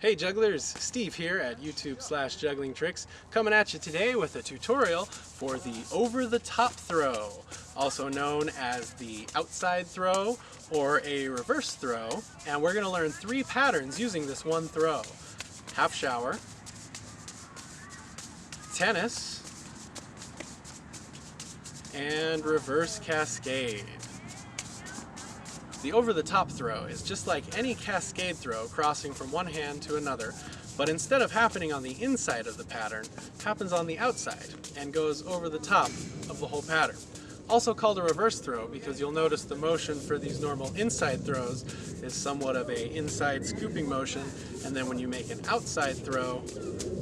Hey jugglers, Steve here at YouTube/JugglingTricks, coming at you today with a tutorial for the over-the-top throw, also known as the outside throw or a reverse throw, and we're going to learn 3 patterns using this one throw: half shower, tennis, and reverse cascade. The over-the-top throw is just like any cascade throw crossing from one hand to another, but instead of happening on the inside of the pattern, happens on the outside and goes over the top of the whole pattern. Also called a reverse throw because you'll notice the motion for these normal inside throws is somewhat of a inside scooping motion, and then when you make an outside throw,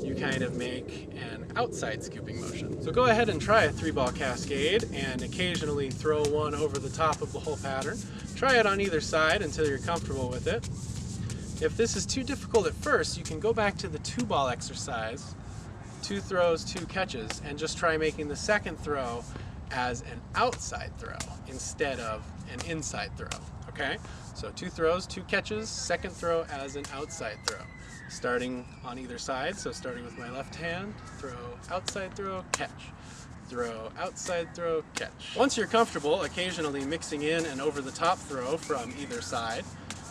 you kind of make an outside scooping motion. So go ahead and try a 3-ball cascade and occasionally throw one over the top of the whole pattern. Try it on either side until you're comfortable with it. If this is too difficult at first, you can go back to the 2-ball exercise, 2 throws, 2 catches, and just try making the second throw as an outside throw instead of an inside throw, okay? So 2 throws, 2 catches, second throw as an outside throw. Starting on either side, so starting with my left hand, throw, outside throw, catch. Throw, outside throw, catch. Once you're comfortable occasionally mixing in an over-the-top throw from either side,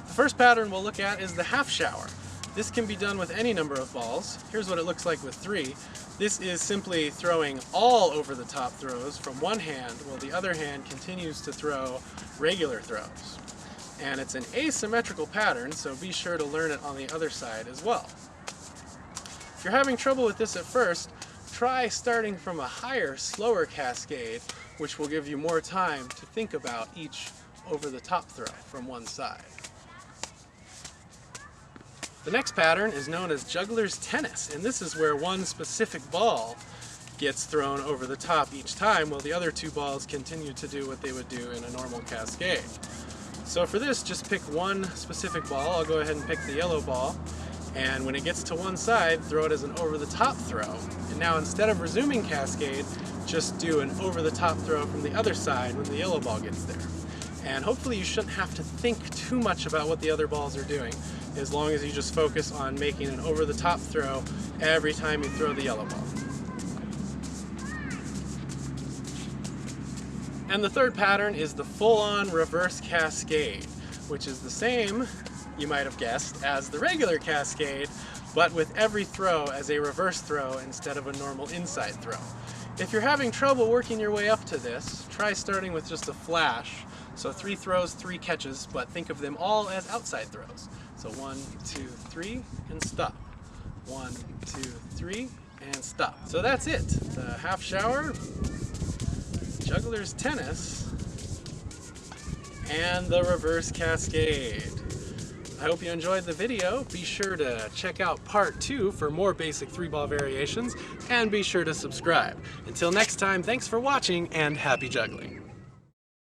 the first pattern we'll look at is the half shower. This can be done with any number of balls. Here's what it looks like with 3. This is simply throwing all over-the-top throws from one hand while the other hand continues to throw regular throws. And it's an asymmetrical pattern, so be sure to learn it on the other side as well. If you're having trouble with this at first, try starting from a higher, slower cascade, which will give you more time to think about each over-the-top throw from one side. The next pattern is known as juggler's tennis, and this is where one specific ball gets thrown over the top each time while the other 2 balls continue to do what they would do in a normal cascade. So for this, just pick one specific ball. I'll go ahead and pick the yellow ball, and when it gets to one side, throw it as an over-the-top throw. And now instead of resuming cascade, just do an over-the-top throw from the other side when the yellow ball gets there. And hopefully you shouldn't have to think too much about what the other balls are doing, as long as you just focus on making an over-the-top throw every time you throw the yellow ball. And the third pattern is the full-on reverse cascade, which is the same, you might have guessed, as the regular cascade, but with every throw as a reverse throw instead of a normal inside throw. If you're having trouble working your way up to this, try starting with just a flash. So 3 throws, 3 catches, but think of them all as outside throws. So 1, 2, 3, and stop. 1, 2, 3, and stop. So that's it. The half shower, juggler's tennis, and the reverse cascade. I hope you enjoyed the video. Be sure to check out part 2 for more basic 3-ball variations, and be sure to subscribe. Until next time, thanks for watching and happy juggling.